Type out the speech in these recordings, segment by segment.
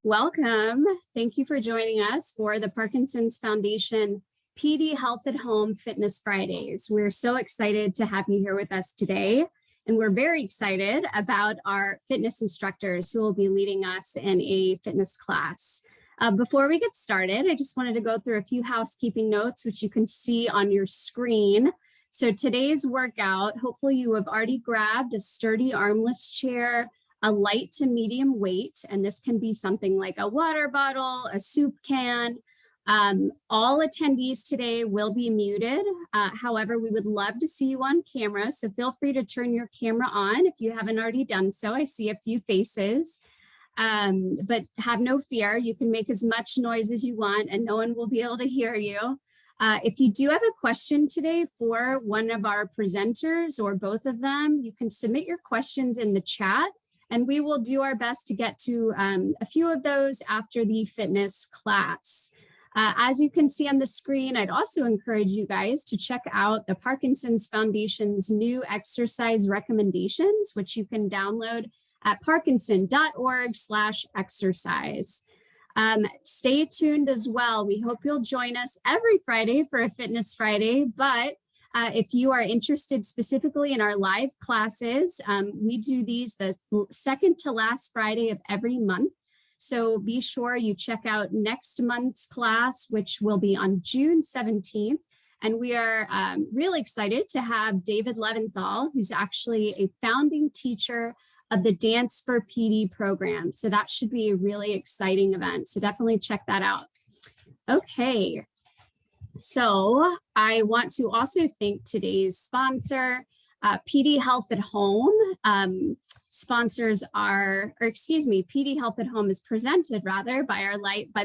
Welcome. Thank you for joining us for the Parkinson's Foundation PD Health at Home Fitness Fridays. We're so excited to have you here with us today. And we're very excited about our fitness instructors who will be leading us in a fitness class. Before we get started, I just wanted to go through a few housekeeping notes, which you can see on your screen. So today's workout, hopefully you have already grabbed a sturdy armless chair, a light to medium weight, and this can be something like a water bottle, a soup can. All attendees today will be muted. However, we would love to see you on camera, so feel free to turn your camera on if you haven't already done so. I see a few faces, but have no fear. You can make as much noise as you want and no one will be able to hear you. If you do have a question today for one of our presenters or both of them, you can submit your questions in the chat. And we will do our best to get to a few of those after the fitness class. As you can see on the screen, I'd also encourage you guys to check out the Parkinson's Foundation's new exercise recommendations, which you can download at parkinson.org/exercise. Stay tuned as well. We hope you'll join us every Friday for a Fitness Friday, but if you are interested specifically in our live classes, we do these the second to last Friday of every month. So be sure you check out next month's class, which will be on June 17th. And we are really excited to have David Leventhal, who's actually a founding teacher of the Dance for PD program. So that should be a really exciting event. So definitely check that out. Okay. So I want to also thank today's sponsor, PD Health at Home. Sponsors are, or excuse me, PD Health at Home is presented rather by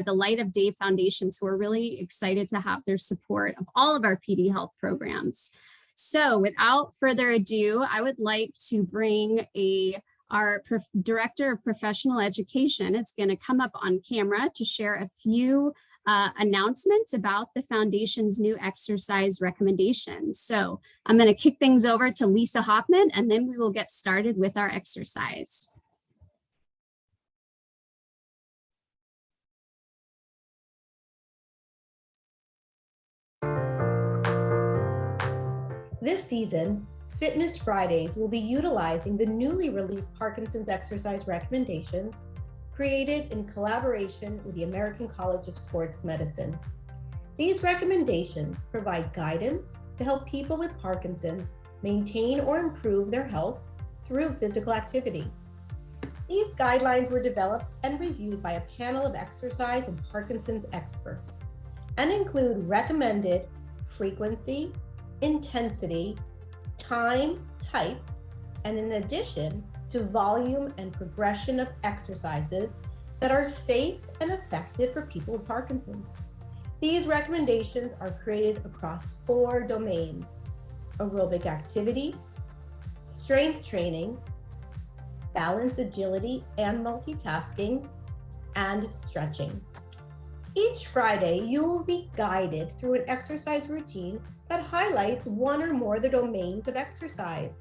the Light of Day Foundation. So we're really excited to have their support of all of our PD Health programs. So without further ado, I would like to bring our Director of Professional Education is going to come up on camera to share a few announcements about the Foundation's new exercise recommendations. So I'm going to kick things over to Lisa Hoffman, and then we will get started with our exercise. This season, Fitness Fridays will be utilizing the newly released Parkinson's exercise recommendations created in collaboration with the American College of Sports Medicine. These recommendations provide guidance to help people with Parkinson's maintain or improve their health through physical activity. These guidelines were developed and reviewed by a panel of exercise and Parkinson's experts and include recommended frequency, intensity, time, type, and in addition to volume and progression of exercises that are safe and effective for people with Parkinson's. These recommendations are created across 4 domains: aerobic activity, strength training, balance, agility, and multitasking, and stretching. Each Friday, you will be guided through an exercise routine that highlights one or more of the domains of exercise.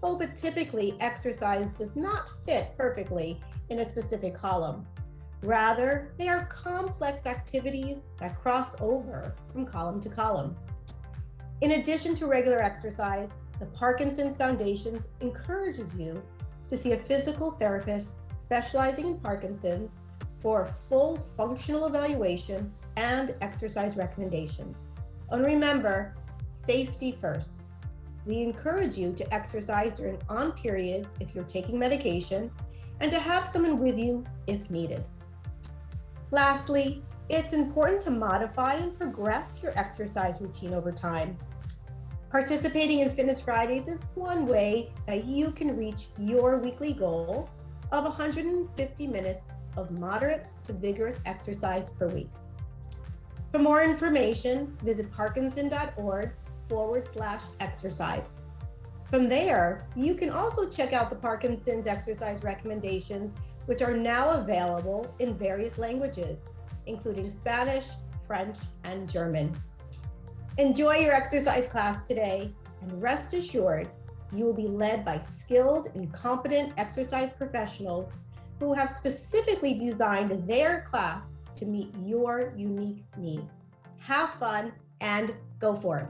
Oh, but typically exercise does not fit perfectly in a specific column. Rather, they are complex activities that cross over from column to column. In addition to regular exercise, the Parkinson's Foundation encourages you to see a physical therapist specializing in Parkinson's for full functional evaluation and exercise recommendations. And remember, safety first. We encourage you to exercise during on periods if you're taking medication and to have someone with you if needed. Lastly, it's important to modify and progress your exercise routine over time. Participating in Fitness Fridays is one way that you can reach your weekly goal of 150 minutes of moderate to vigorous exercise per week. For more information, visit parkinson.org/exercise. From there, you can also check out the Parkinson's exercise recommendations, which are now available in various languages, including Spanish, French, and German. Enjoy your exercise class today, and rest assured, you will be led by skilled and competent exercise professionals who have specifically designed their class to meet your unique needs. Have fun and go for it.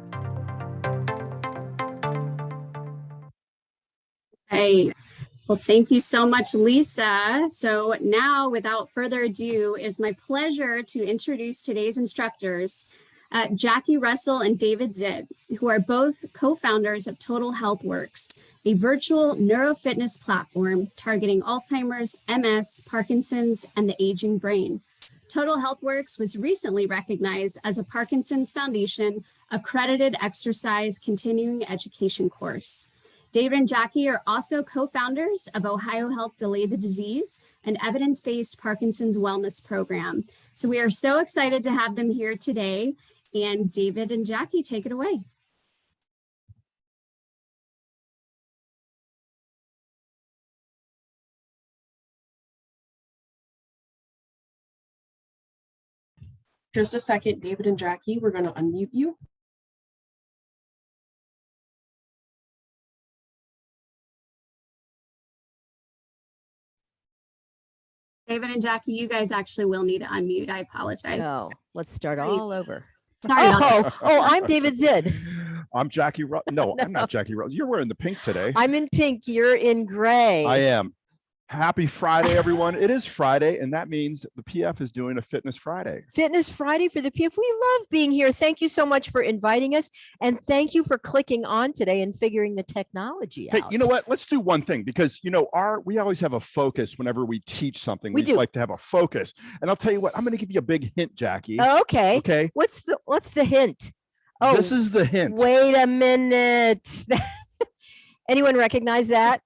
Hey, well, thank you so much, Lisa. So now, without further ado, it is my pleasure to introduce today's instructors, Jackie Russell and David Zidd, who are both co-founders of HealthWorks, a virtual neurofitness platform targeting Alzheimer's, MS, Parkinson's, and the aging brain. HealthWorks was recently recognized as a Parkinson's Foundation accredited exercise continuing education course. David and Jackie are also co-founders of Ohio Help Delay the Disease, an evidence-based Parkinson's wellness program. So we are so excited to have them here today. And David and Jackie, take it away. Just a second, David and Jackie, we're going to unmute you. David and Jackie, you guys actually will need to unmute. I apologize. Oh, let's start all over. Sorry about that. I'm David Zidd. I'm Jackie. No, I'm not Jackie Rose. You're wearing the pink today. I'm in pink. You're in gray. I am. Happy Friday, everyone. It is Friday, and that means the PF is doing a Fitness Friday. Fitness Friday for the PF. We love being here. Thank you so much for inviting us. And thank you for clicking on today and figuring the technology out. Hey, you know what? Let's do one thing because, we always have a focus whenever we teach something. We do. Like to have a focus. And I'll tell you what, I'm going to give you a big hint, Jackie. Oh, okay. Okay. What's the hint? Oh, This is the hint. Wait a minute. Anyone recognize that?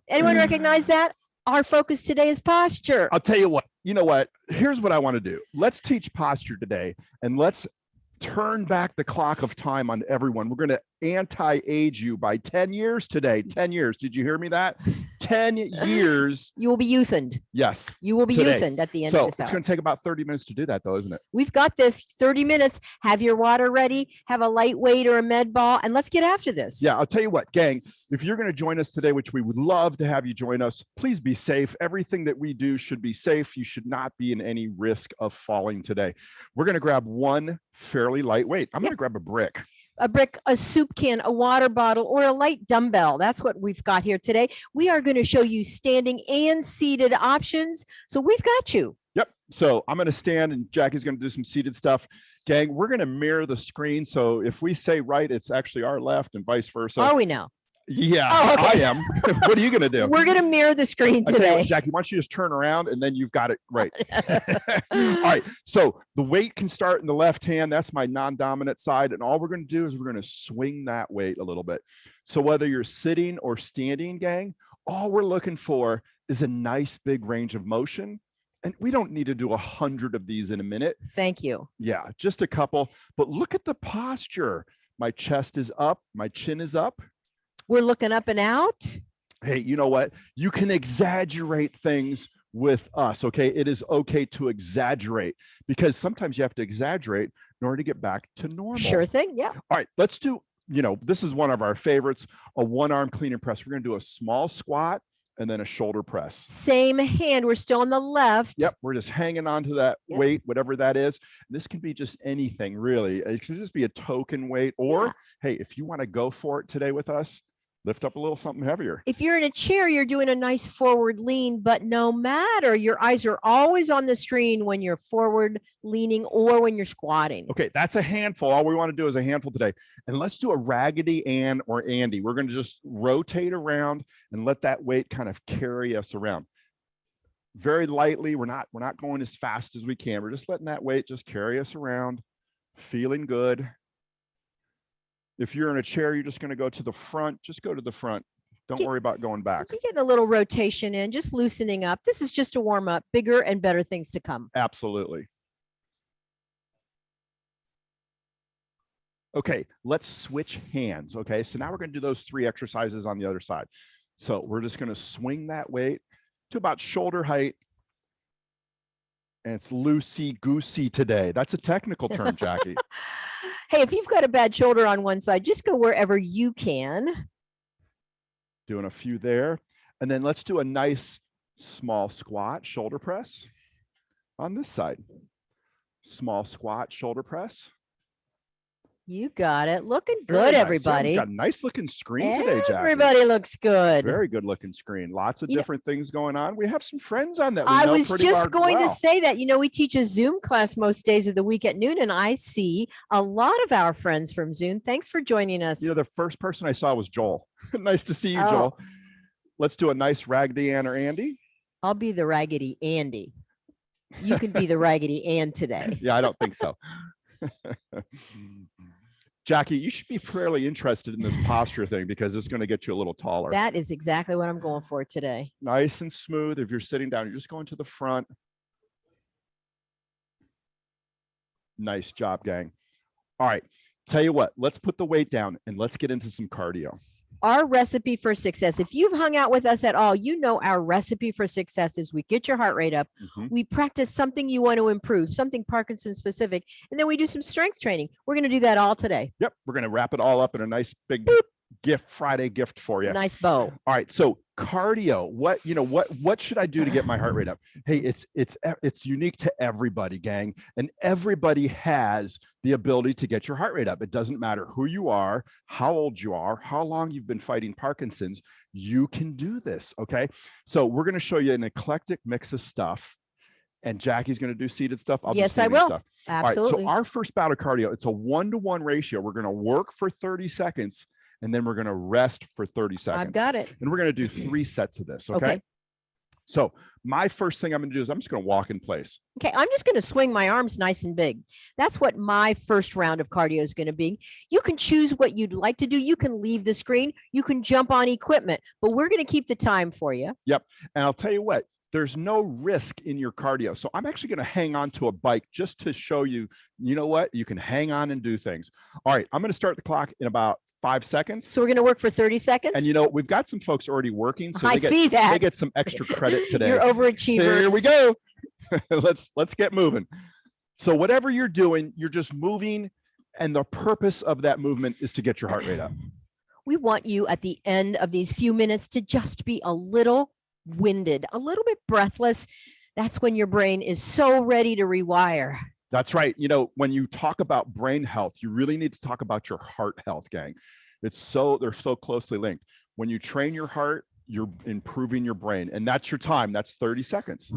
Anyone recognize that? Our focus today is posture. I'll tell you what, here's what I want to do. Let's teach posture today, and let's turn back the clock of time on everyone. We're going to anti-age you by 10 years today. 10 years. Did you hear me that? 10 years. You will be youthened. Yes. You will be today. youthened at the end So of this it's hour. going to take about 30 minutes to do that though, isn't it? We've got this 30 minutes. Have your water ready, have a lightweight or a med ball, and let's get after this. Yeah, I'll tell you what, gang, if you're going to join us today, which we would love to have you join us, please be safe. Everything that we do should be safe. You should not be in any risk of falling today. We're going to grab one fairly lightweight. I'm going to grab a brick. A brick, a soup can, a water bottle, or a light dumbbell. That's what we've got here today. We are going to show you standing and seated options. So we've got you. Yep. So I'm going to stand and Jackie's going to do some seated stuff. Gang, we're going to mirror the screen. So if we say right, it's actually our left and vice versa. Are we now? Yeah, Oh, okay. I am. What are you going to do? We're going to mirror the screen I tell you today. what, Jackie, why don't you just turn around and then you've got it right. All right. So the weight can start in the left hand. That's my non-dominant side. And all we're going to do is we're going to swing that weight a little bit. So whether you're sitting or standing, gang, all we're looking for is a nice big range of motion. And we don't need to do 100 of these in a minute. Thank you. Yeah, just a couple. But look at the posture. My chest is up. My chin is up. We're looking up and out. Hey, you know what? You can exaggerate things with us, okay? It is okay to exaggerate because sometimes you have to exaggerate in order to get back to normal. Sure thing. Yeah. All right, let's do, this is one of our favorites, a one-arm clean and press. We're going to do a small squat and then a shoulder press. Same hand. We're still on the left. Yep, we're just hanging on to that weight, whatever that is. This can be just anything, really. It can just be a token weight or, hey, if you want to go for it today with us, lift up a little something heavier. If you're in a chair, you're doing a nice forward lean, but no matter, your eyes are always on the screen when you're forward leaning or when you're squatting. Okay, that's a handful. All we want to do is a handful today. And let's do a Raggedy Ann or Andy. We're going to just rotate around and let that weight kind of carry us around. Very lightly. We're not going as fast as we can. We're just letting that weight just carry us around, feeling good. If you're in a chair, you're just going to go to the front. Just go to the front. Don't worry about going back. You're getting a little rotation in, just loosening up. This is just a warm up. Bigger and better things to come. Absolutely. Okay, let's switch hands. Okay, so now we're going to do those 3 exercises on the other side. So we're just going to swing that weight to about shoulder height. And it's loosey-goosey today. That's a technical term, Jackie. Hey, if you've got a bad shoulder on one side, just go wherever you can. Doing a few there. And then let's do a nice Small squat, shoulder press. On this side, small squat, shoulder press. You got it. Looking Very good, nice. Yeah, everybody. we've got a nice looking screen today, Jackie. Everybody looks good. Very good looking screen. Lots of You know- different things going on. We have some friends on that we I know was pretty just going to well. say that, we teach a Zoom class most days of the week at noon, and I see a lot of our friends from Zoom. Thanks for joining us. The first person I saw was Joel. Nice to see you, Oh. Joel. Let's do a nice Raggedy Ann or Andy. I'll be the Raggedy Andy. You can be the Raggedy Ann today. Yeah, I don't think so. Jackie, you should be fairly interested in this posture thing because it's going to get you a little taller. That is exactly what I'm going for today. Nice and smooth. If you're sitting down, you're just going to the front. Nice job, gang. All right. Tell you what, let's put the weight down and let's get into some cardio. Our recipe for success. If you've hung out with us at all, our recipe for success is we get your heart rate up. We practice something you want to improve, something Parkinson specific, and then we do some strength training. We're going to do that all today. Yep. We're going to wrap it all up in a nice big Friday gift for you. Nice bow. All right. So cardio, what should I do to get my heart rate up? Hey, it's unique to everybody, gang. And everybody has the ability to get your heart rate up. It doesn't matter who you are, how old you are, how long you've been fighting Parkinson's, you can do this. Okay. So we're going to show you an eclectic mix of stuff. And Jackie's going to do seated stuff. Yes, I will. Stuff. Absolutely. All right, so our first bout of cardio, it's a 1-to-1 ratio. We're going to work for 30 seconds. And then we're going to rest for 30 seconds. I've got it. And we're going to do 3 sets of this. Okay. So my first thing I'm going to do is I'm just going to walk in place. Okay. I'm just going to swing my arms nice and big. That's what my first round of cardio is going to be. You can choose what you'd like to do. You can leave the screen. You can jump on equipment, but we're going to keep the time for you. Yep. And I'll tell you what, there's no risk in your cardio. So I'm actually going to hang on to a bike just to show you, you can hang on and do things. All right. I'm going to start the clock in about 5 seconds. So we're going to work for 30 seconds. And we've got some folks already working. So I see that. They get some extra credit today. You're overachievers. Here we go. Let's get moving. So whatever you're doing, you're just moving. And the purpose of that movement is to get your heart rate up. We want you at the end of these few minutes to just be a little winded, a little bit breathless. That's when your brain is so ready to rewire. That's right. When you talk about brain health, you really need to talk about your heart health, gang. They're so closely linked. When you train your heart, you're improving your brain, and that's your time. That's 30 seconds.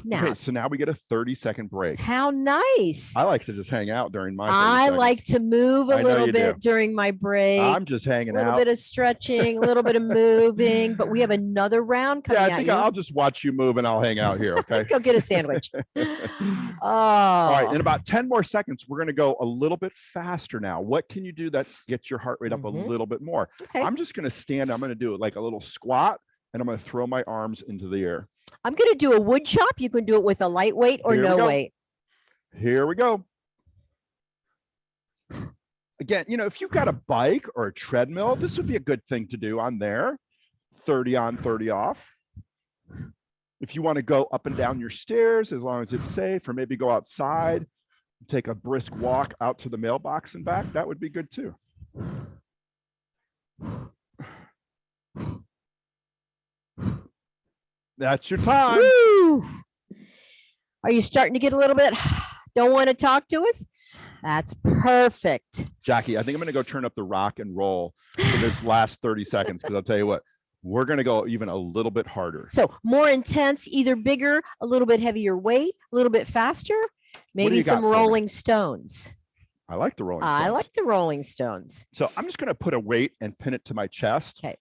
Now, Okay, so now we get a 30-second break. How nice. I like to just hang out during my 30 I seconds. like to move a I know little you bit do. during my break. I'm just hanging a little out. bit of stretching, a little bit of moving, but we have another round coming Yeah, I at think you. I'll just watch you move and I'll hang out here, okay? Go get a sandwich. All right, in Oh, about 10 more seconds, we're going to go a little bit faster now. What can you do that gets your heart rate up a little bit more? okay. I'm just going to stand. I'm going to do it like a little squat, and I'm going to throw my arms into the air. I'm going to do a wood chop. You can do it with a lightweight or Here we no go. weight. Here we go. Again, if you've got a bike or a treadmill, this would be a good thing to do on there. 30 on, 30 off. If you want to go up and down your stairs, as long as it's safe, or maybe go outside, take a brisk walk out to the mailbox and back, that would be good too. That's your time. Woo! Are you starting to get a little bit, don't want to talk to us? That's perfect. Jackie, I think I'm going to go turn up the rock and roll for this last 30 seconds, because I'll tell you what, we're going to go even a little bit harder. So more intense, either bigger, a little bit heavier weight, a little bit faster, maybe you got some for me? Rolling Stones. I like the Rolling I Stones. like the Rolling Stones. So I'm just going to put a weight and pin it to my chest. Okay.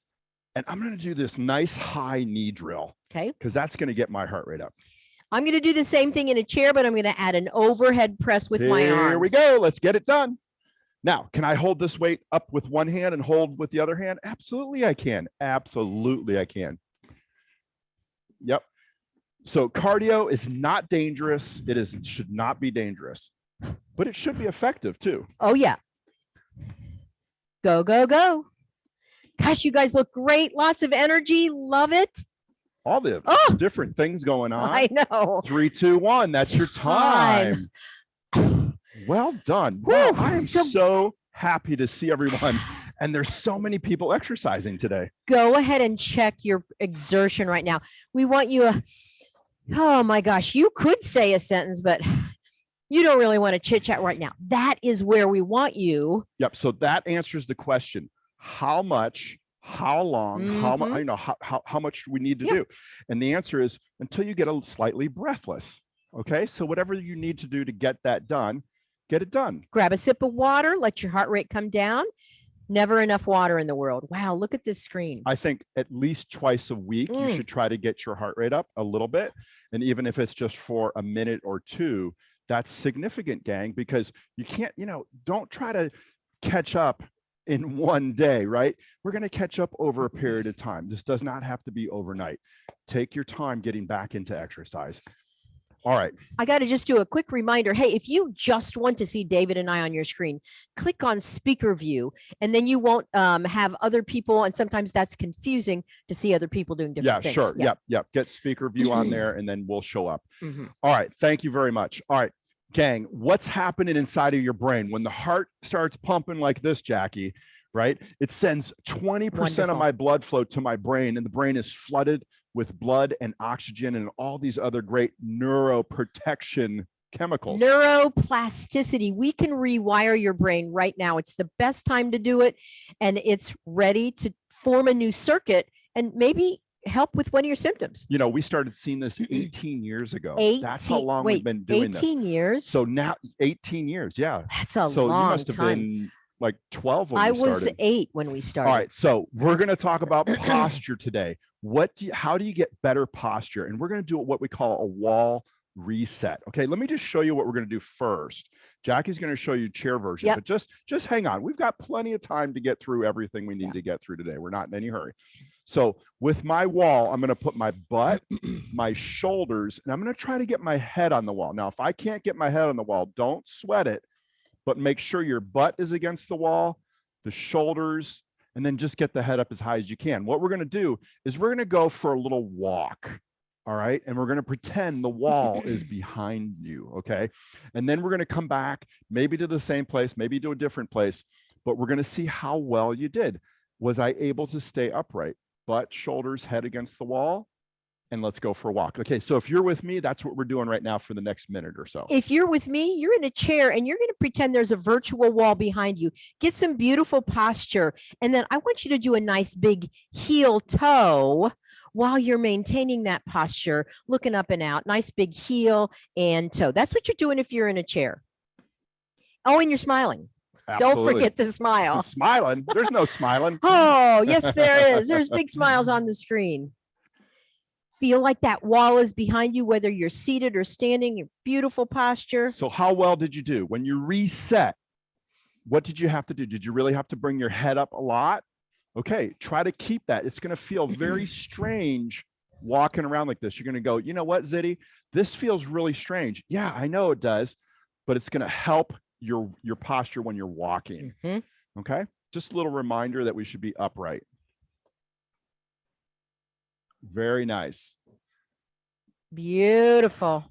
And I'm going to do this nice high knee drill, Okay. because that's going to get my heart rate up. I'm going to do the same thing in a chair, but I'm going to add an overhead press with my arms. Here we go. Let's get it done. Now, can I hold this weight up with one hand and hold with the other hand? Absolutely, I can. Absolutely, I can. Yep. So cardio is not dangerous. It should not be dangerous, but it should be effective too. Oh, yeah. Go, go, go. Gosh, you guys look great. Lots of energy. Love it. All the Oh! different things going on. I know. 3, 2, 1. That's your time. Well done. Wow, Whew. I am so happy to see everyone And there's so many people exercising today. Go ahead and check your exertion right now. We want you oh my gosh, you could say a sentence, but you don't really want to chit chat right now. That is where we want you. Yep. So that answers the question: how much, how long, how much, you know, how much we need to do. And the answer is until you get a slightly breathless. Okay. So whatever you need to do to get that done, get it done. Grab a sip of water, let your heart rate come down. Never enough water in the world. Wow, look at this screen. I think at least twice a week, you should try to get your heart rate up a little bit. And even if it's just for a minute or two, that's significant, gang, because you can't, you know, don't try to catch up in one day, right? We're going to catch up over a period of time. This does not have to be overnight. Take your time getting back into exercise. All right. I got to just do a quick reminder. Hey, if you just want to see David and I on your screen, click on speaker view, and then you won't have other people. And sometimes that's confusing to see other people doing different things. Sure. Yep. Get speaker view on there, and then we'll show up. All right. Thank you very much. All right, gang, what's happening inside of your brain when the heart starts pumping like this, Jackie, right? It sends 20% of my blood flow to my brain, and the brain is flooded with blood and oxygen and all these other great neuroprotection chemicals. Neuroplasticity. We can rewire your brain right now. It's the best time to do it, and it's ready to form a new circuit and maybe help with one of your symptoms. You know, we started seeing this 18 years ago. That's how long wait, we've been doing 18 this. years? So now 18 years. Yeah. That's a so long you must have time. been like 12 when I we started. was 8 when we started. All right. So we're going to talk about posture today. How do you get better posture? And we're going to do what we call a wall reset. Okay. Let me just show you what we're going to do first. Jackie's going to show you chair version, but just hang on. We've got plenty of time to get through everything we need to get through today. We're not in any hurry. So with my wall, I'm going to put my butt, my shoulders, and I'm going to try to get my head on the wall. Now, if I can't get my head on the wall, don't sweat it, but make sure your butt is against the wall, the shoulders, and then just get the head up as high as you can. What we're going to do is we're going to go for a little walk. All right. And we're going to pretend the wall is behind you. Okay. And then we're going to come back maybe to the same place, maybe to a different place, but we're going to see how well you did. Was I able to stay upright? Butt, shoulders, head against the wall, and let's go for a walk. Okay. So if you're with me, that's what we're doing right now for the next minute or so. If you're with me, you're in a chair and you're going to pretend there's a virtual wall behind you. Get some beautiful posture. And then I want you to do a nice big heel toe while you're maintaining that posture, looking up and out, nice big heel and toe. That's what you're doing if you're in a chair. Oh, and you're smiling. Absolutely. Don't forget the smile. I'm smiling. There's no smiling. Oh, yes, there is. There's big smiles on the screen. Feel like that wall is behind you, whether you're seated or standing, your beautiful posture. So how well did you do? When you reset, what did you have to do? Did you really have to bring your head up a lot? Okay, try to keep that. It's going to feel very strange walking around like this. You're going to go, you know what, Zitty? This feels really strange. Yeah, I know it does, but it's going to help your posture when you're walking. Okay, just a little reminder that we should be upright. Very nice. Beautiful.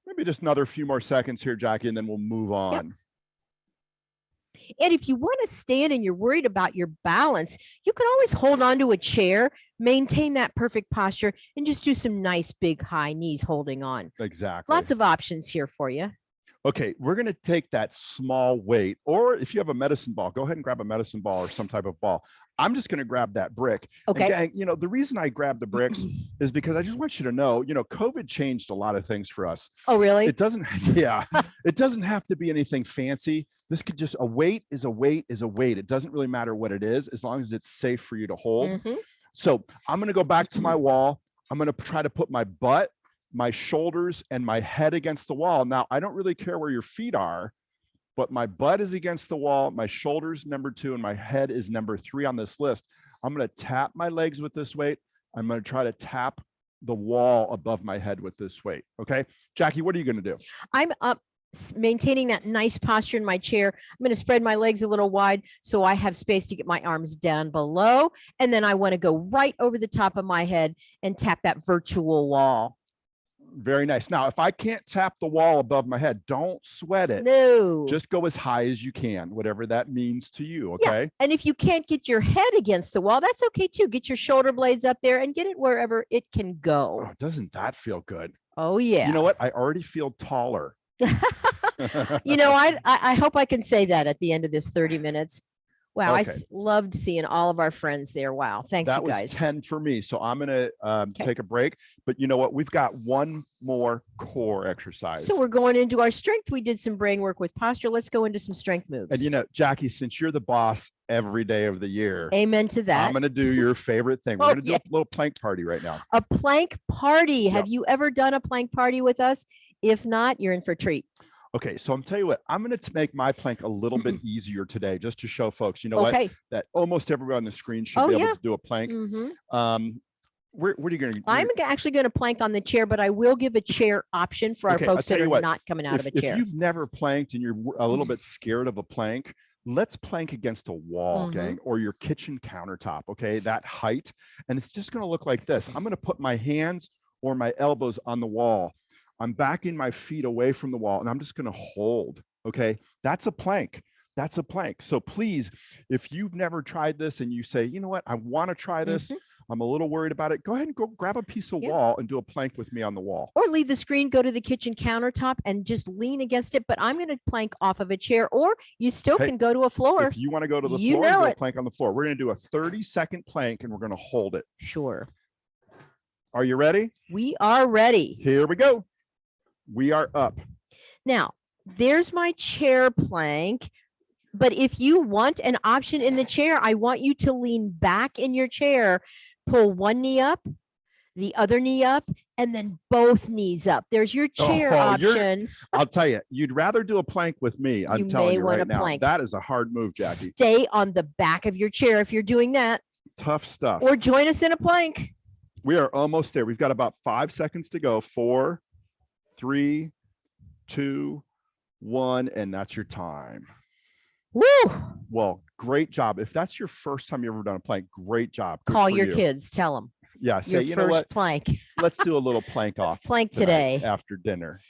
Maybe just another few more seconds here, Jackie, and then we'll move on. Yep. And if you want to stand and you're worried about your balance, you can always hold on to a chair, maintain that perfect posture, and just do some nice big high knees holding on. Exactly. Lots of options here for you. Okay, we're going to take that small weight, or if you have a medicine ball, go ahead and grab a medicine ball or some type of ball. I'm just going to grab that brick. Okay. And gang, you know, the reason I grabbed the bricks is because I just want you to know, you know, COVID changed a lot of things for us. Oh, really? It doesn't, it doesn't have to be anything fancy. This could just, a weight is a weight is a weight. It doesn't really matter what it is, as long as it's safe for you to hold. So I'm going to go back to my wall. I'm going to try to put my butt, my shoulders, and my head against the wall. Now, I don't really care where your feet are, but my butt is against the wall, my shoulders number 2, and my head is number 3 on this list. I'm going to tap my legs with this weight. I'm going to try to tap the wall above my head with this weight. Okay, Jackie, what are you going to do? I'm up, maintaining that nice posture in my chair. I'm going to spread my legs a little wide so I have space to get my arms down below. And then I want to go right over the top of my head and tap that virtual wall. Very nice. Now, if I can't tap the wall above my head, don't sweat it. No. Just go as high as you can, whatever that means to you. Yeah, Okay. and if you can't get your head against the wall, that's okay too. Get your shoulder blades up there and get it wherever it can go. Oh, doesn't that feel good? Oh, yeah. You know what? I already feel taller. You know, I hope I can say that at the end of this 30 minutes. Wow, Okay. loved seeing all of our friends there. Wow, thanks, That you was guys. 10 for me. So I'm going to take a break. But you know what? We've got one more core exercise. So we're going into our strength. We did some brain work with posture. Let's go into some strength moves. And you know, Jackie, since you're the boss every day of the year, Amen to that. I'm going to do your favorite thing. We're Oh, going to do a little plank party right now. A plank party. Yep. Have you ever done a plank party with us? If not, you're in for a treat. Okay, so I'm telling you what, I'm going to make my plank a little bit easier today, just to show folks, you know what, Okay. that almost everyone on the screen should Oh, be able yeah. to do a plank. Mhm. What are you going to? I'm actually going to plank on the chair, but I will give a chair option for our Okay, I'll folks tell that you are what, not coming out of a chair. If you've never planked and you're a little bit scared of a plank, let's plank against a wall, gang, or your kitchen countertop. Okay, that height, and it's just going to look like this. I'm going to put my hands or my elbows on the wall. I'm backing my feet away from the wall, and I'm just going to hold. Okay, that's a plank. That's a plank. So please, if you've never tried this and you say, you know what, I want to try this, I'm a little worried about it, go ahead and go grab a piece of wall and do a plank with me on the wall. Or leave the screen, go to the kitchen countertop and just lean against it. But I'm going to plank off of a chair, or you still can go to a floor. If you want to go to the You floor, know do a it. plank on the floor. We're going to do a 30-second plank and we're going to hold it. Sure. Are you ready? We are ready. Here we go. We are up. Now, there's my chair plank. But if you want an option in the chair, I want you to lean back in your chair, pull one knee up, the other knee up, and then both knees up. There's your chair option. I'll tell you, you'd rather do a plank with me. I'm telling you right now. Plank. That is a hard move, Jackie. Stay on the back of your chair if you're doing that. Tough stuff. Or join us in a plank. We are almost there. We've got about 5 seconds to go. 4, 3, 2, 1, and that's your time. Woo! Well, great job. If that's your first time you ever done a plank, great job. Good Call for your you. kids. Tell them. Yeah, say, Your you know first what? plank. Let's do a little plank Let's off. plank tonight today. after dinner.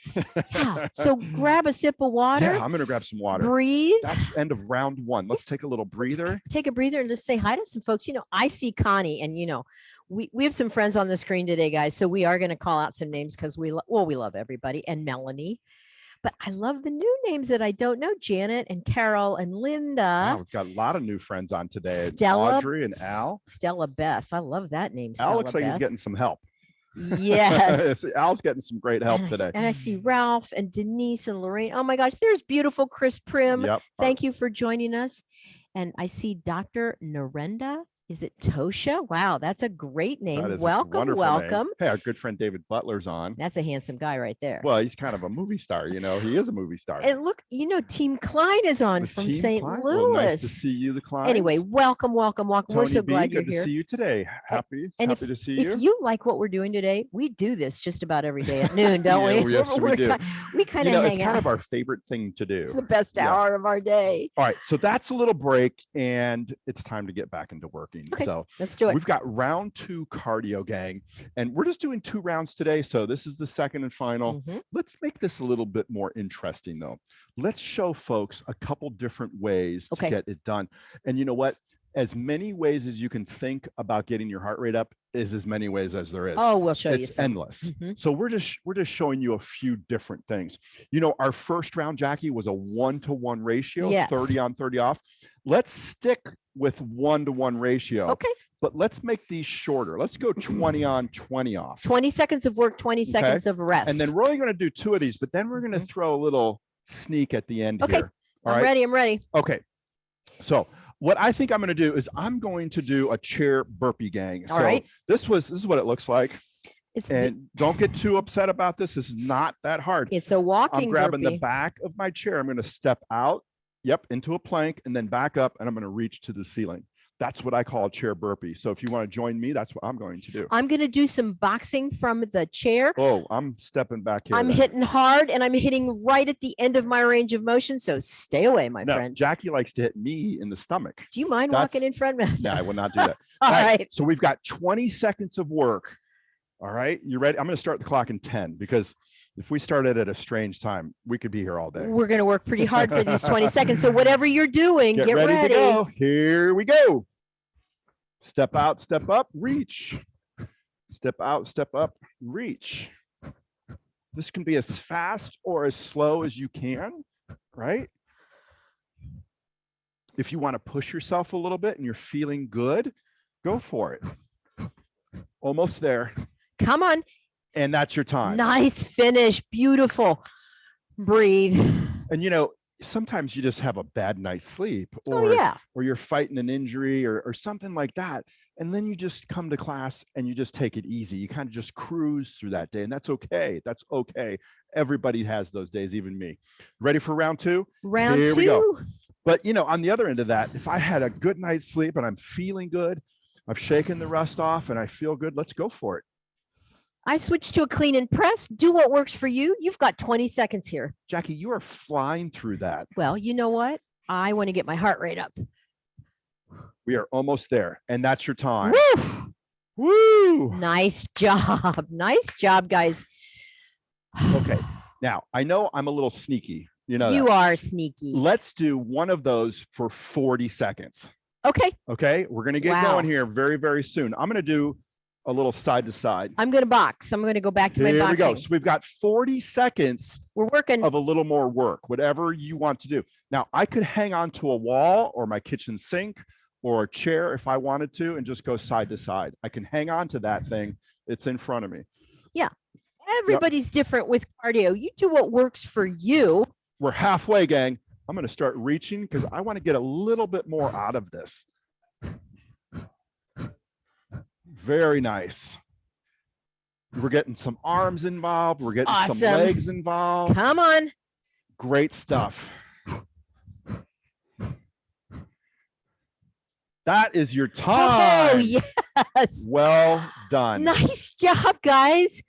Yeah. So grab a sip of water. Yeah, I'm going to grab some water. Breathe. That's end of round 1. Let's take a little breather. Take a breather and just say hi to some folks. You know, I see Connie, and you know, we have some friends on the screen today, guys. So we are going to call out some names because we love everybody, and Melanie. But I love the new names that I don't know: Janet and Carol and Linda. Wow, we've got a lot of new friends on today. Stella, Audrey and Al. Stella Beth. I love that name. Al looks like he's getting some help. Yes. Al's getting some great help today. And I see Ralph and Denise and Lorraine. Oh my gosh, there's beautiful Chris Prim. Yep. Thank you for joining us. And I see Dr. Narenda. Is it Tosha? Wow, that's a great name. That is a Welcome, wonderful welcome. name. Hey, our good friend David Butler's on. That's a handsome guy right there. Well, he's kind of a movie star, you know. He is a movie star. And look, you know, Team Klein is on The from Team St. Klein. Louis. Well, nice to see you, the Kleins. Anyway, welcome. We're Tony so B, glad you're good here. to see you today. Happy to see you. If you like what we're doing today, we do this just about every day at noon, don't Yeah, we? yes, we do. We kind You of know, hang it's out. kind of our favorite thing to do. It's the best Yeah. hour of our day. All right, so that's a little break, and it's time to get back into working. Okay, So let's do it. we've got round 2 cardio, gang, and we're just doing 2 rounds today. So this is the second and final. Mhm. Let's make this a little bit more interesting, though. Let's show folks a couple different ways to get it done. And you know what? As many ways as you can think about getting your heart rate up is as many ways as there is. Oh, we'll show you It's some. endless. Mhm. So we're just showing you a few different things. You know, our first round, Jackie, was a 1-to-1 ratio, Yes. 30 on, 30 off. Let's stick with 1-to-1 ratio. Okay. But let's make these shorter. Let's go 20 on, 20 off. 20 seconds of work, 20 seconds of rest. And then we're only going to do 2 of these, but then we're going to throw a little sneak at the end Okay. here. All right. I'm ready. Okay. So what I think I'm going to do is I'm going to do a chair burpee, gang. All so right. this is what it looks like. It's And don't get too upset about this. This is not that hard. it's a walking I'm grabbing burpee. the back of my chair. I'm going to step out, into a plank, and then back up, and I'm going to reach to the ceiling. That's what I call a chair burpee. So if you want to join me, that's what I'm going to do. I'm going to do some boxing from the chair. Oh, I'm stepping back here. I'm then. hitting hard, and I'm hitting right at the end of my range of motion. So stay away, my No, friend. Jackie likes to hit me in the stomach. Do you mind that's- walking in front of me? No, I will not do that. All right. So we've got 20 seconds of work. All right, you ready? I'm going to start the clock in 10 because if we started at a strange time, we could be here all day. We're going to work pretty hard for these 20 seconds. So whatever you're doing, get ready. To go. Here we go. Step out, step up, reach. Step out, step up, reach. This can be as fast or as slow as you can, right? If you want to push yourself a little bit and you're feeling good, go for it. Almost there. Come on. And that's your time. Nice finish. Beautiful. Breathe. And you know, sometimes you just have a bad night's sleep or, or you're fighting an injury or something like that. And then you just come to class and you just take it easy. You kind of just cruise through that day. And that's okay. That's okay. Everybody has those days, even me. Ready for round two? Here we go. But you know, on the other end of that, if I had a good night's sleep and I'm feeling good, I've shaken the rust off and I feel good, let's go for it. I switched to a clean and press. Do what works for you. You've got 20 seconds here. Jackie, you are flying through that. Well, you know what? I want to get my heart rate up. We are almost there. And that's your time. Woo! Woo! Nice job. Nice job, guys. Okay. Now, I know I'm a little sneaky. You know, you are sneaky. Let's do one of those for 40 seconds. Okay. Okay. We're going to get going here very, very soon. I'm going to do a little side to side. I'm going to box. I'm going to go back to my boxing. Here we go. So we've got 40 seconds. We're working of a little more work, whatever you want to do. Now, I could hang on to a wall or my kitchen sink or a chair if I wanted to and just go side to side. I can hang on to that thing. It's in front of me. Yeah. Everybody's different with cardio. You do what works for you. We're halfway, gang. I'm going to start reaching because I want to get a little bit more out of this. Very nice. We're getting some arms involved. We're getting some legs involved. Come on. Great stuff. That is your time. Oh, yes. Well done. Nice job, guys.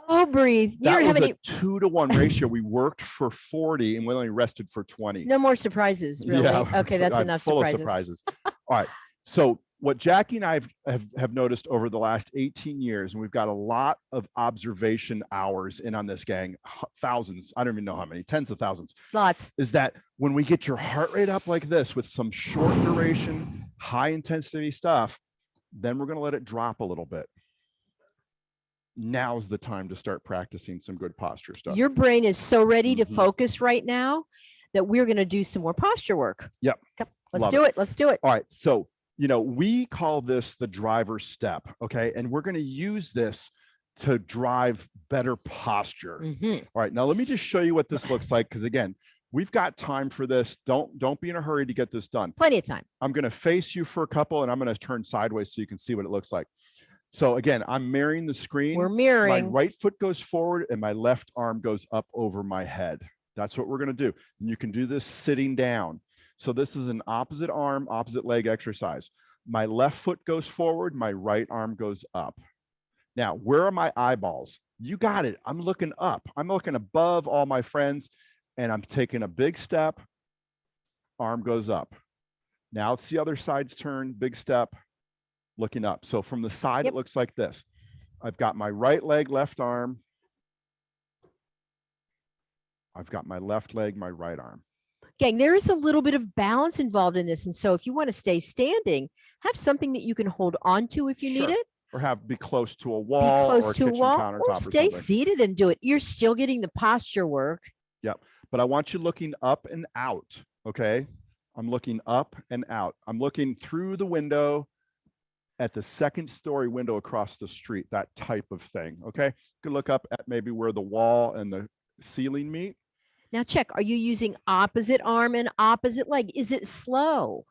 Oh, breathe. That was a 2-to-1 ratio. We worked for 40 and we only rested for 20. No more surprises, really. Yeah, okay, that's enough surprises. All right. So what Jackie and I have noticed over the last 18 years, and we've got a lot of observation hours in on this, gang, thousands, I don't even know how many, tens of thousands. Lots. Is that when we get your heart rate up like this with some short duration, high intensity stuff, then we're going to let it drop a little bit. Now's the time to start practicing some good posture stuff. Your brain is so ready to focus right now that we're going to do some more posture work. Yep. Let's do it. Let's do it. All right. So, you know, we call this the driver's step. Okay. And we're going to use this to drive better posture. All right. Now, let me just show you what this looks like. Because again, we've got time for this. Don't be in a hurry to get this done. Plenty of time. I'm going to face you for a couple and I'm going to turn sideways so you can see what it looks like. So again, I'm mirroring the screen. We're mirroring. My right foot goes forward and my left arm goes up over my head. That's what we're going to do. And you can do this sitting down. So this is an opposite arm, opposite leg exercise. My left foot goes forward. My right arm goes up. Now, where are my eyeballs? You got it. I'm looking up. I'm looking above all my friends and I'm taking a big step. Arm goes up. Now it's the other side's turn. Big step. Looking up. So from the side, it looks like this. I've got my right leg, left arm. I've got my left leg, my right arm. Gang, there is a little bit of balance involved in this. And so if you want to stay standing, have something that you can hold on to if you need it. Or be close to a wall or a kitchen countertop or stay seated and do it. You're still getting the posture work. Yep. But I want you looking up and out. Okay. I'm looking up and out. I'm looking through the window at the second story window across the street, that type of thing. Okay. You can look up at maybe where the wall and the ceiling meet. Now check, are you using opposite arm and opposite leg? Is it slow?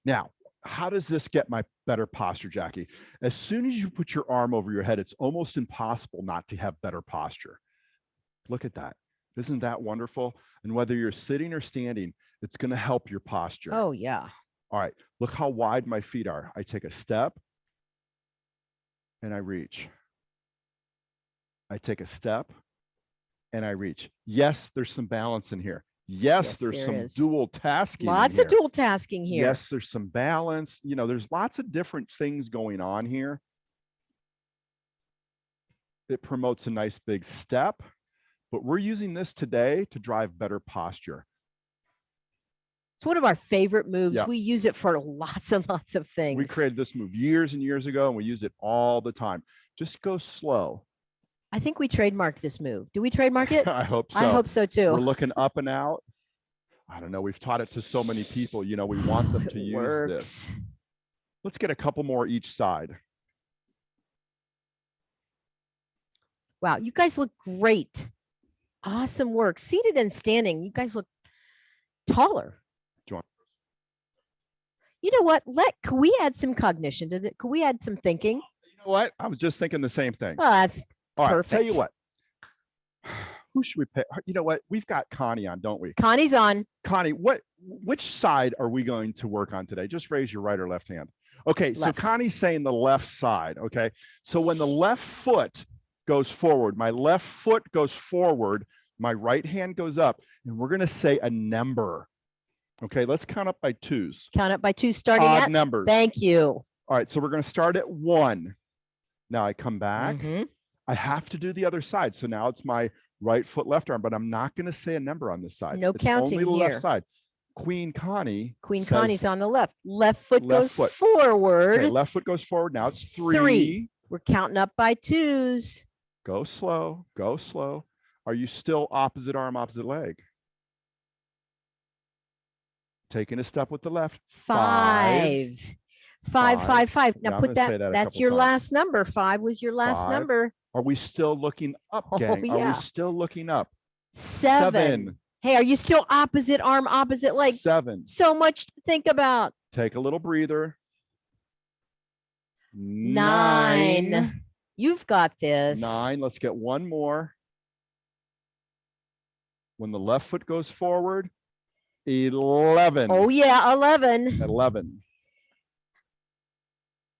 Now, how does this get my better posture, Jackie? As soon as you put your arm over your head, it's almost impossible not to have better posture. Look at that. Isn't that wonderful? And whether you're sitting or standing, it's going to help your posture. Oh, yeah. All right, look how wide my feet are. I take a step and I reach. I take a step and I reach. Yes, there's some balance in here. Yes, there's some dual tasking. Lots of dual tasking here. Yes, there's some balance. You know, there's lots of different things going on here. It promotes a nice big step, but we're using this today to drive better posture. It's one of our favorite moves. Yep. We use it for lots and lots of things. We created this move years and years ago, and we use it all the time. Just go slow. I think we trademarked this move. Do we trademark it? I hope so. I hope so too. We're looking up and out. I don't know. We've taught it to so many people. You know, we want them to use this. Let's get a couple more each side. Wow, you guys look great. Awesome work. Seated and standing, you guys look taller. You know what? Could we add some cognition to it? Could we add some thinking? You know what? I was just thinking the same thing. Oh, that's all right. perfect. Tell you what. Who should we pick? You know what? We've got Connie on, don't we? Connie's on. Connie, which side are we going to work on today? Just raise your right or left hand. Okay, so Connie's saying the left side. Okay, so when the left foot goes forward, my left foot goes forward, my right hand goes up, and we're going to say a number. Okay, let's count up by twos. Count up by two, starting odd at numbers. Thank you. All right, so we're going to start at 1. Now I come back. I have to do the other side. So now it's my right foot, left arm, but I'm not going to say a number on this side. No it's counting only the here. left side. Queen Connie's on the left. Left foot left goes foot. forward. Okay, left foot goes forward. Now it's 3. We're counting up by twos. Go slow. Go slow. Are you still opposite arm, opposite leg? Taking a step with the left. 5. 5, 5, 5. Now Yeah, put that's your last number. 5 was your last 5. number. Are we still looking up, gang? Yeah. Are we still looking up? 7. Hey, are you still opposite arm, opposite leg? 7. So much to think about. Take a little breather. 9. You've got this. 9. Let's get one more. When the left foot goes forward, 11. Oh yeah, 11. 11.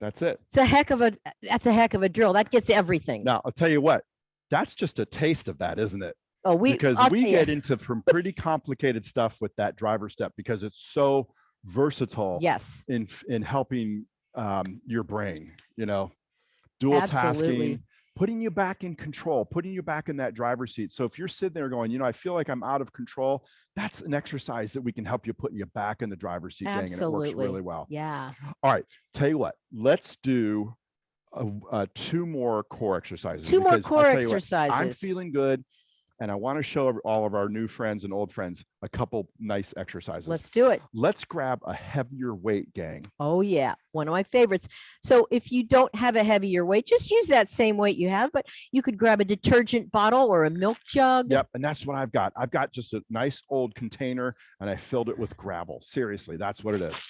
That's it. That's a heck of a drill. That gets everything. Now, I'll tell you what, that's just a taste of that, isn't it? Oh, because we get into some pretty complicated stuff with that driver step because it's so versatile. Yes. In helping your brain, you know, dual tasking, putting you back in control, putting you back in that driver's seat. So if you're sitting there going, you know, I feel like I'm out of control, that's an exercise that we can help you put you back in the driver's seat. Absolutely. And it works really well. Yeah. All right. Tell you what, let's do 2 more core exercises. 2 more core exercises. I'm feeling good. And I want to show all of our new friends and old friends a couple nice exercises. Let's do it. Let's grab a heavier weight, gang. Oh, yeah. One of my favorites. So if you don't have a heavier weight, just use that same weight you have, but you could grab a detergent bottle or a milk jug. Yep. And that's what I've got. I've got just a nice old container and I filled it with gravel. Seriously, that's what it is.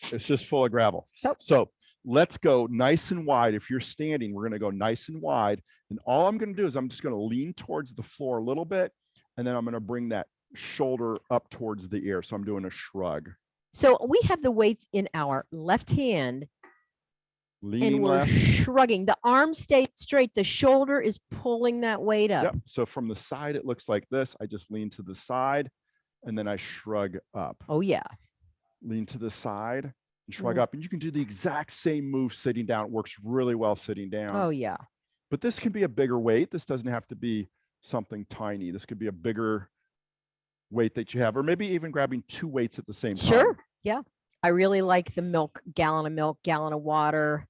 It's just full of gravel. So let's go nice and wide. If you're standing, we're going to go nice and wide. And all I'm going to do is I'm just going to lean towards the floor a little bit. And then I'm going to bring that shoulder up towards the ear. So I'm doing a shrug. So we have the weights in our left hand. Leaning and we're left. shrugging. The arm stays straight. The shoulder is pulling that weight up. Yep. So from the side, it looks like this. I just lean to the side and then I shrug up. Oh, yeah. Lean to the side and shrug up. And you can do the exact same move sitting down. It works really well sitting down. Oh, yeah. But this can be a bigger weight. This doesn't have to be something tiny. This could be a bigger weight that you have, or maybe even grabbing 2 weights at the same time. Sure. Yeah. I really like the gallon of water.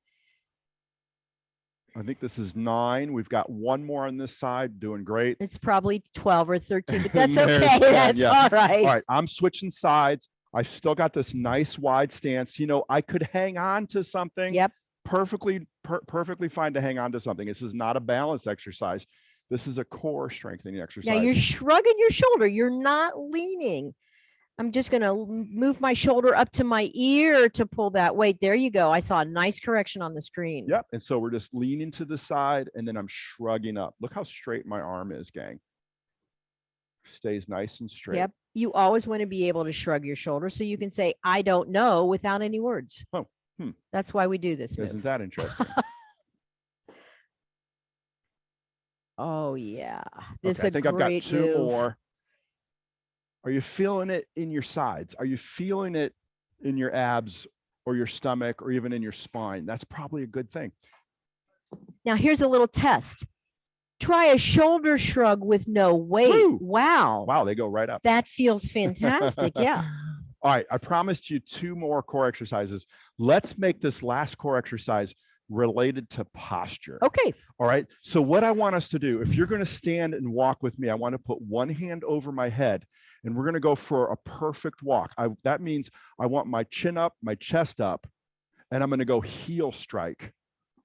I think this is 9. We've got 1 more on this side. Doing great. It's probably 12 or 13, but that's There's okay. 10, That's yeah. all right. All right. I'm switching sides. I've still got this nice wide stance. You know, I could hang on to something. Yep. Perfectly fine to hang on to something. This is not a balance exercise. This is a core strengthening exercise. Now you're shrugging your shoulder. You're not leaning. I'm just going to move my shoulder up to my ear to pull that weight. There you go. I saw a nice correction on the screen. Yep. And so we're just leaning to the side and then I'm shrugging up. Look how straight my arm is, gang. Stays nice and straight. Yep. You always want to be able to shrug your shoulder so you can say, I don't know, without any words. Oh. That's why we do this move. Isn't that interesting? Oh, yeah. This Okay, is I think I've got 2 move. more. Are you feeling it in your sides? Are you feeling it in your abs or your stomach or even in your spine? That's probably a good thing. Now, here's a little test. Try a shoulder shrug with no weight. Woo! Wow. Wow, they go right up. That feels fantastic. Yeah. All right, I promised you 2 more core exercises. Let's make this last core exercise related to posture. Okay. All right, so what I want us to do, if you're going to stand and walk with me, I want to put one hand over my head, and we're going to go for a perfect walk. That means I want my chin up, my chest up, and I'm going to go heel strike.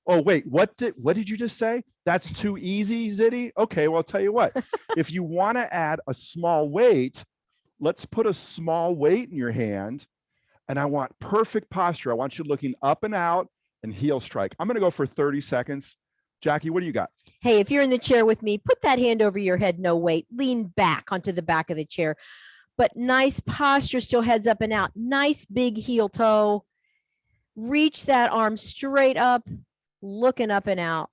Oh, wait, what did you just say? That's too easy, Zitty? Okay, well, I'll tell you what. If you want to add a small weight, let's put a small weight in your hand, and I want perfect posture. I want you looking up and out and heel strike. I'm going to go for 30 seconds. Jackie, what do you got? Hey, if you're in the chair with me, put that hand over your head, no weight. Lean back onto the back of the chair. But nice posture, still heads up and out. Nice big heel toe. Reach that arm straight up, looking up and out.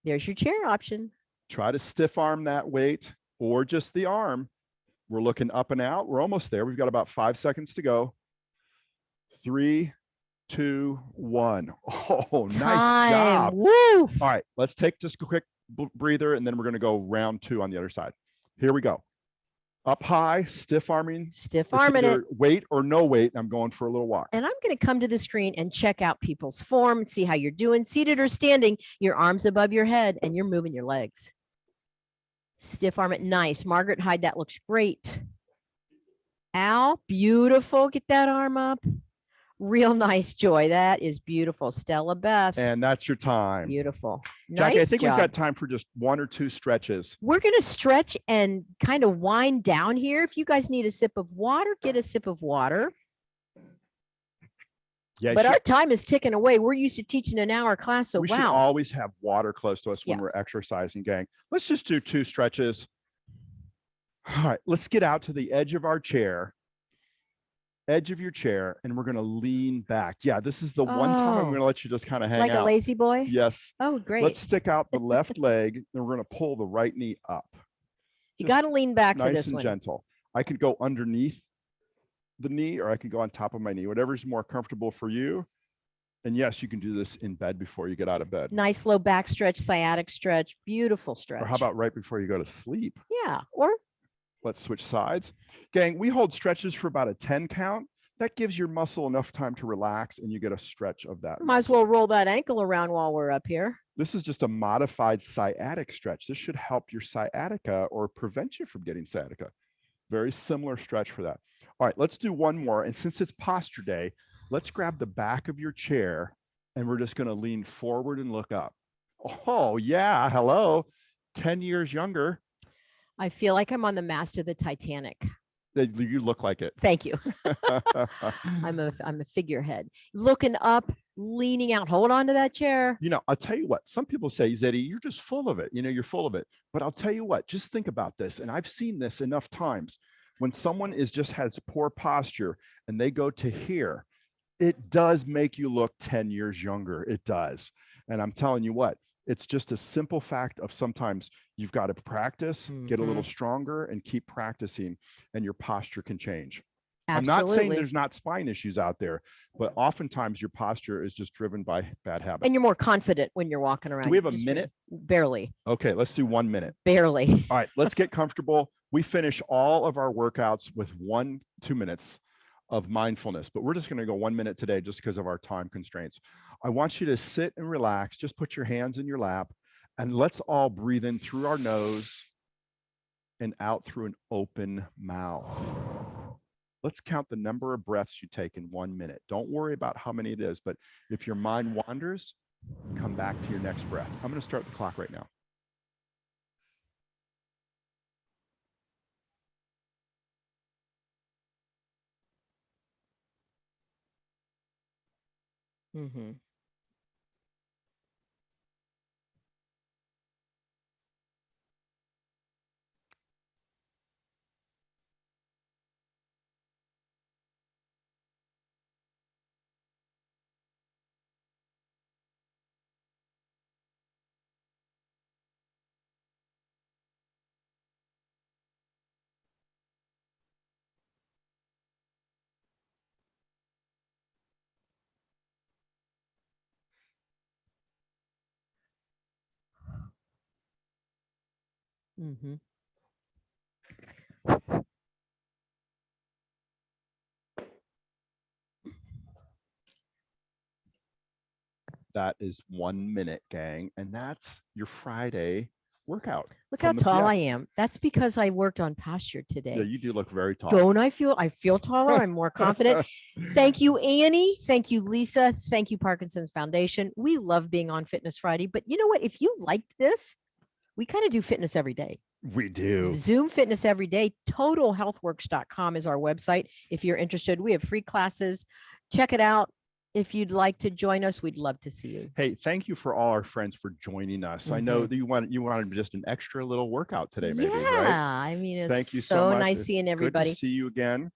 There's your chair option. Try to stiff arm that weight or just the arm. We're looking up and out. We're almost there. We've got about 5 seconds to go. 3, 2, 1. Oh, nice job. Woo! All right, let's take just a quick breather, and then we're going to go round 2 on the other side. Here we go. Up high, stiff arming. Stiff arming it. Weight or no weight. I'm going for a little walk. And I'm going to come to the screen and check out people's form and see how you're doing. Seated or standing, your arms above your head, and you're moving your legs. Stiff arm it. Nice. Margaret Hyde, that looks great. Al, beautiful. Get that arm up. Real nice, Joy. That is beautiful. Stella Beth. And that's your time. Beautiful. Jackie, Nice I think job. we've got time for just 1 or 2 stretches. We're going to stretch and kind of wind down here. If you guys need a sip of water, get a sip of water. Yeah, But our time is ticking away. We're used to teaching an hour class. So, we should wow. always have water close to us when Yeah. we're exercising, gang. Let's just do 2 stretches. All right, let's get out to the edge of our chair. Edge of your chair, and we're going to lean back. Yeah, this is the one time I'm Oh. going to let you just kind of hang Like out. a lazy boy? Yes. Oh, great. Let's stick out the left leg, and we're going to pull the right knee up. You Just got to lean back for nice this and one. gentle. I could go underneath the knee, or I could go on top of my knee, whatever's more comfortable for you. And yes, you can do this in bed before you get out of bed. Nice low back stretch, sciatic stretch, beautiful stretch. Or how about right before you go to sleep? Yeah, or Let's switch sides. Gang, we hold stretches for about a 10 count. That gives your muscle enough time to relax, and you get a stretch of that. might as well roll that ankle around while we're up here. This is just a modified sciatic stretch. This should help your sciatica or prevent you from getting sciatica. Very similar stretch for that. All right, let's do one more. And since it's posture day, let's grab the back of your chair, and we're just going to lean forward and look up. Oh, yeah. Hello. 10 years younger. I feel like I'm on the mast of the Titanic. You look like it. Thank you. I'm a figurehead. Looking up, leaning out. Hold on to that chair. You know, I'll tell you what, some people say, Zeddy, you're just full of it. You know, you're full of it. But I'll tell you what, just think about this. And I've seen this enough times. When someone has poor posture and they go to here, it does make you look 10 years younger. It does. And I'm telling you what, it's just a simple fact of sometimes you've got to practice, get a little stronger, and keep practicing, and your posture can change. Absolutely. I'm not saying there's not spine issues out there, but oftentimes your posture is just driven by bad habits. And you're more confident when you're walking around. Do we have a Just minute? Barely. Okay, let's do 1 minute. Barely. All right, let's get comfortable. We finish all of our workouts with 1-2 minutes of mindfulness, but we're just going to go 1 minute today just because of our time constraints. I want you to sit and relax. Just put your hands in your lap, and let's all breathe in through our nose and out through an open mouth. Let's count the number of breaths you take in 1 minute. Don't worry about how many it is, but if your mind wanders, come back to your next breath. I'm going to start the clock right now. Mm-hmm. Mm-hmm. That is 1 minute, gang. And that's your Friday workout. Look how from the tall PF. I am. That's because I worked on posture Yeah, today. you do look very tall. Don't I feel taller? I'm more confident. Thank you, Annie. Thank you, Lisa. Thank you, Parkinson's Foundation. We love being on Fitness Friday, but you know what? If you liked this, we kind of do fitness every day. We do. Zoom fitness every day. TotalHealthWorks.com is our website. If you're interested, we have free classes. Check it out. If you'd like to join us, we'd love to see you. Hey, thank you for all our friends for joining us. I know that you wanted just an extra little workout today, maybe, Yeah, right? I mean, it's Thank you so much. nice It's seeing good everybody. to see you again.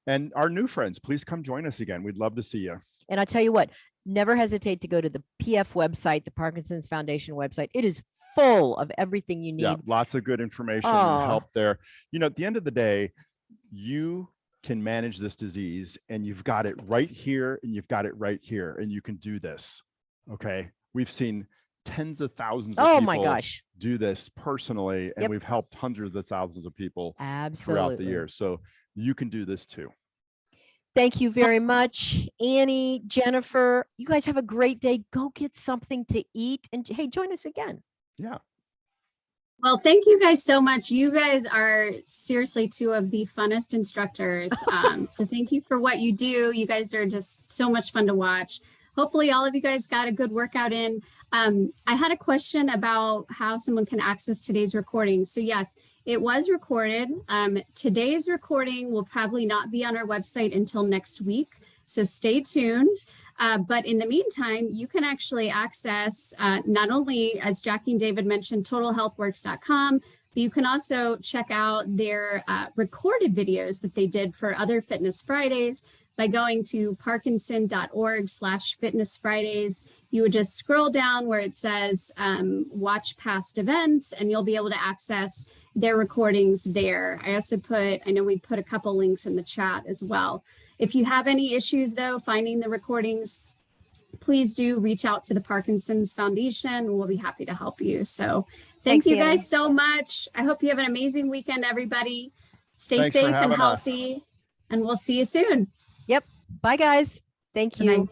And our new friends, please come join us again. We'd love to see you. And I tell you what, never hesitate to go to the PF website, the Parkinson's Foundation website. It is full of everything you need. Yeah, lots of good information and help there. You know, at the end of the day, you can manage this disease and you've got it right here and you've got it right here and you can do this. Okay. We've seen tens of thousands of people my gosh, do this personally, and Yep. we've helped hundreds of thousands of people absolutely throughout the year. So you can do this too. Thank you very much, Annie, Jennifer. You guys have a great day. Go get something to eat. And hey, join us again. Yeah. Well, thank you guys so much. You guys are seriously two of the funnest instructors. So thank you for what you do. You guys are just so much fun to watch. Hopefully all of you guys got a good workout in. I had a question about how someone can access today's recording. So yes, it was recorded. Today's recording will probably not be on our website until next week. So stay tuned. But in the meantime, you can actually access not only, as Jackie and David mentioned, totalhealthworks.com, but you can also check out their recorded videos that they did for other Fitness Fridays by going to parkinson.org/Fitness Fridays. You would just scroll down where it says watch past events, and you'll be able to access their recordings there. I know we put a couple links in the chat as well. If you have any issues, though, finding the recordings, please do reach out to the Parkinson's Foundation. We'll be happy to help you. So thank you guys so much. I hope you have an amazing weekend, everybody. Stay safe and healthy, and we'll see you soon. Yep. Bye, guys. Thank Good you. night.